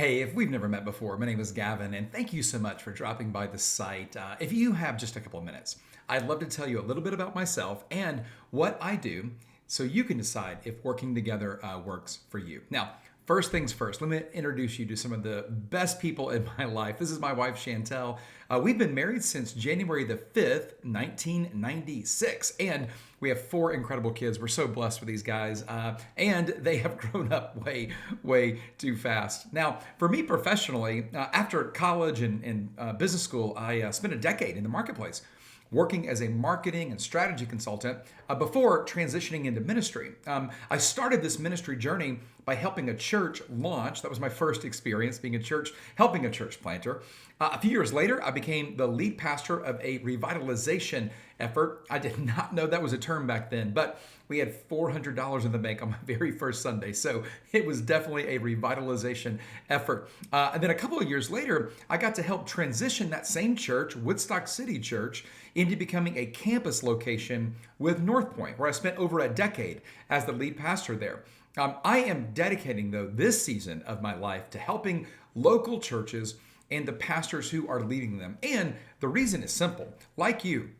Hey, if we've never met before, my name is Gavin, and thank you so much for dropping by the site. If you have just a couple of minutes, I'd love to tell you a little bit about myself and what I do so you can decide if working together works for you. Now, first things first, let me introduce you to some of the best people in my life. This is my wife, Chantel. We've been married since January the 5th, 1996, and we have four incredible kids. We're so blessed with these guys, and they have grown up way too fast. Now, for me professionally, after college and business school, I spent a decade in the marketplace working as a marketing and strategy consultant before transitioning into ministry. I started this ministry journey by helping a church launch. That was my first experience helping a church planter. A few years later, I became the lead pastor of a revitalization effort. I did not know that was a term back then, but we had $400 in the bank on my very first Sunday. So it was definitely a revitalization effort. And then a couple of years later, I got to help transition that same church, Woodstock City Church, into becoming a campus location with North Point, where I spent over a decade as the lead pastor there. I am dedicating, though, this season of my life to helping local churches and the pastors who are leading them. And the reason is simple. Like you,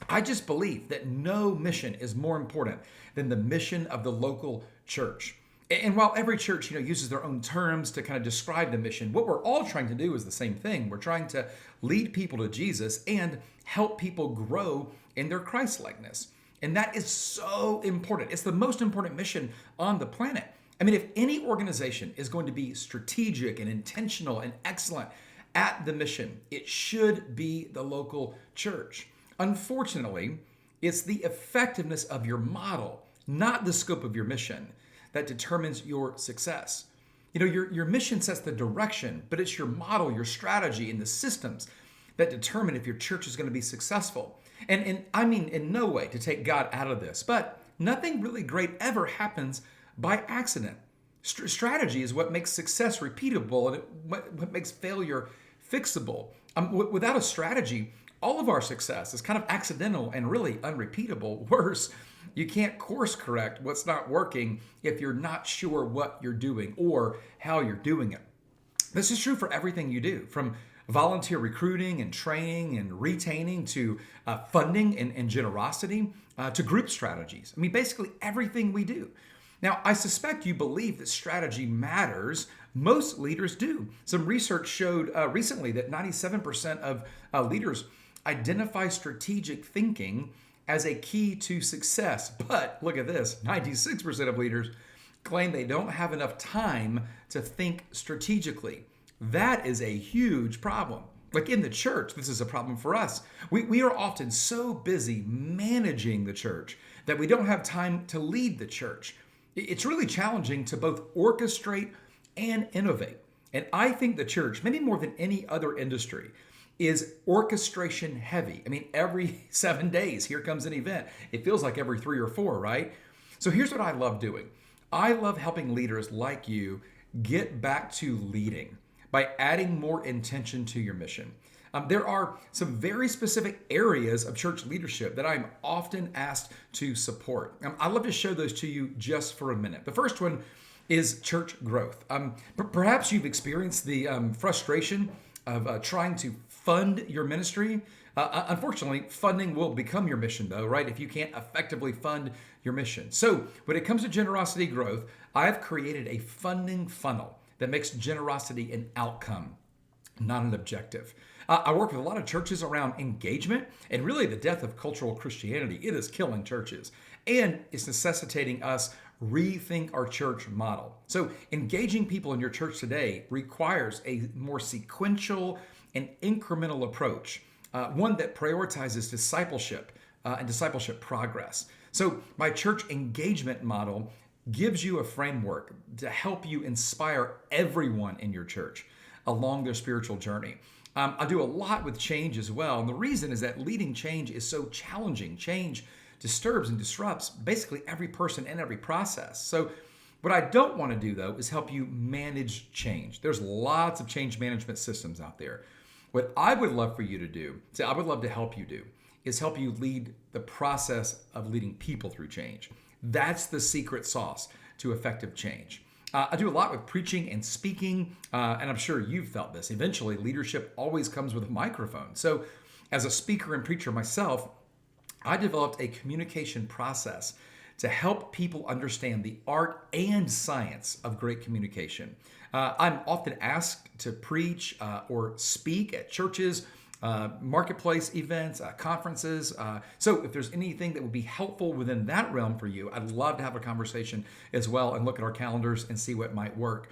I just believe that no mission is more important than the mission of the local church. And while every church, uses their own terms to kind of describe the mission, what we're all trying to do is the same thing. We're trying to lead people to Jesus and help people grow in their Christ-likeness. And that is so important. It's the most important mission on the planet. I mean, if any organization is going to be strategic and intentional and excellent at the mission, it should be the local church. Unfortunately, it's the effectiveness of your model, not the scope of your mission, that determines your success. Your mission sets the direction, but it's your model, your strategy, and the systems that determine if your church is going to be successful. And I mean in no way to take God out of this, but nothing really great ever happens by accident. Strategy is what makes success repeatable and what makes failure fixable. Without a strategy, all of our success is kind of accidental and really unrepeatable. Worse, you can't course correct what's not working if you're not sure what you're doing or how you're doing it. This is true for everything you do, from volunteer recruiting and training and retaining to funding and generosity to group strategies. I mean, basically everything we do. Now, I suspect you believe that strategy matters. Most leaders do. Some research showed recently that 97% of leaders identify strategic thinking as a key to success. But look at this, 96% of leaders claim they don't have enough time to think strategically. That is a huge problem. Like in the church, this is a problem for us. We are often so busy managing the church that we don't have time to lead the church. It's really challenging to both orchestrate and innovate. And I think the church, maybe more than any other industry, is orchestration heavy. I mean, every 7 days, here comes an event. It feels like every 3 or 4, right? So here's what I love doing. I love helping leaders like you get back to leading by adding more intention to your mission. There are some very specific areas of church leadership that I'm often asked to support. I'd love to show those to you just for a minute. The first one is church growth. Perhaps you've experienced the frustration of trying to fund your ministry. Unfortunately, funding will become your mission though, right? If you can't effectively fund your mission. So when it comes to generosity growth, I've created a funding funnel that makes generosity an outcome, not an objective. I work with a lot of churches around engagement and really the death of cultural Christianity. It is killing churches and it's necessitating us rethink our church model. So engaging people in your church today requires a more sequential and incremental approach, one that prioritizes discipleship and discipleship progress. So my church engagement model gives you a framework to help you inspire everyone in your church along their spiritual journey. I do a lot with change as well. And the reason is that leading change is so challenging. Change disturbs and disrupts basically every person and every process. So what I don't want to do, though, is help you manage change. There's lots of change management systems out there. What I would love for you to do, I would love to help you do, is help you lead the process of leading people through change. That's the secret sauce to effective change. I do a lot with preaching and speaking, and I'm sure you've felt this. Eventually, leadership always comes with a microphone. So, as a speaker and preacher myself, I developed a communication process to help people understand the art and science of great communication. I'm often asked to preach or speak at churches, marketplace events, conferences. So if there's anything that would be helpful within that realm for you, I'd love to have a conversation as well and look at our calendars and see what might work.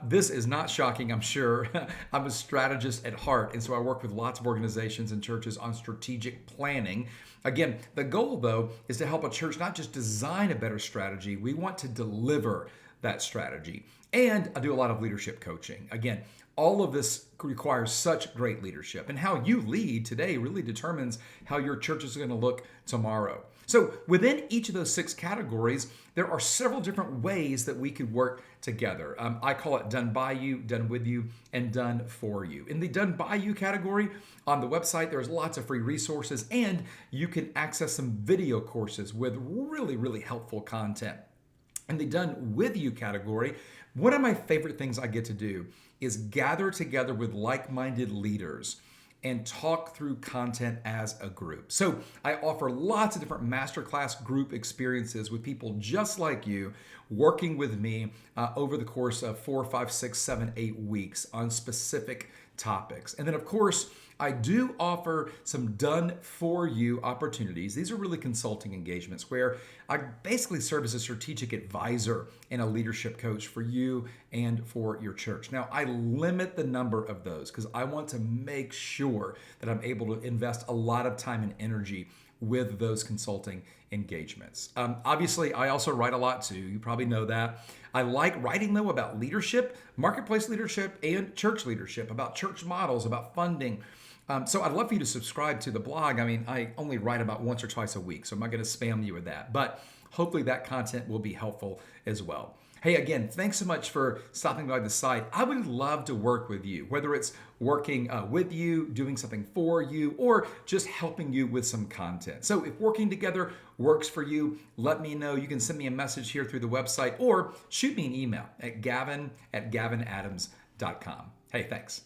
This is not shocking, I'm sure. I'm a strategist at heart, and so I work with lots of organizations and churches on strategic planning. Again, the goal, though, is to help a church not just design a better strategy, we want to deliver that strategy. And I do a lot of leadership coaching. Again, all of this requires such great leadership, and how you lead today really determines how your church is going to look tomorrow. So within each of those 6 categories, there are several different ways that we could work together. I call it done by you, done with you, and done for you. In the done by you category on the website, there's lots of free resources, and you can access some video courses with really, really helpful content. In the done with you category, one of my favorite things I get to do is gather together with like-minded leaders and talk through content as a group. So I offer lots of different masterclass group experiences with people just like you working with me over the course of 4, 5, 6, 7, 8 weeks on specific topics. And then, of course, I do offer some done for you opportunities. These are really consulting engagements where I basically serve as a strategic advisor and a leadership coach for you and for your church. Now, I limit the number of those because I want to make sure that I'm able to invest a lot of time and energy with those consulting engagements. Obviously, I also write a lot too. You probably know that. I like writing, though, about leadership, marketplace leadership, and church leadership, about church models, about funding. So I'd love for you to subscribe to the blog. I mean, I only write about once or twice a week, so I'm not going to spam you with that. But hopefully that content will be helpful as well. Hey, again, thanks so much for stopping by the site. I would love to work with you, whether it's working with you, doing something for you, or just helping you with some content. So if working together works for you, let me know. You can send me a message here through the website or shoot me an email at gavin@gavinadams.com. Hey, thanks.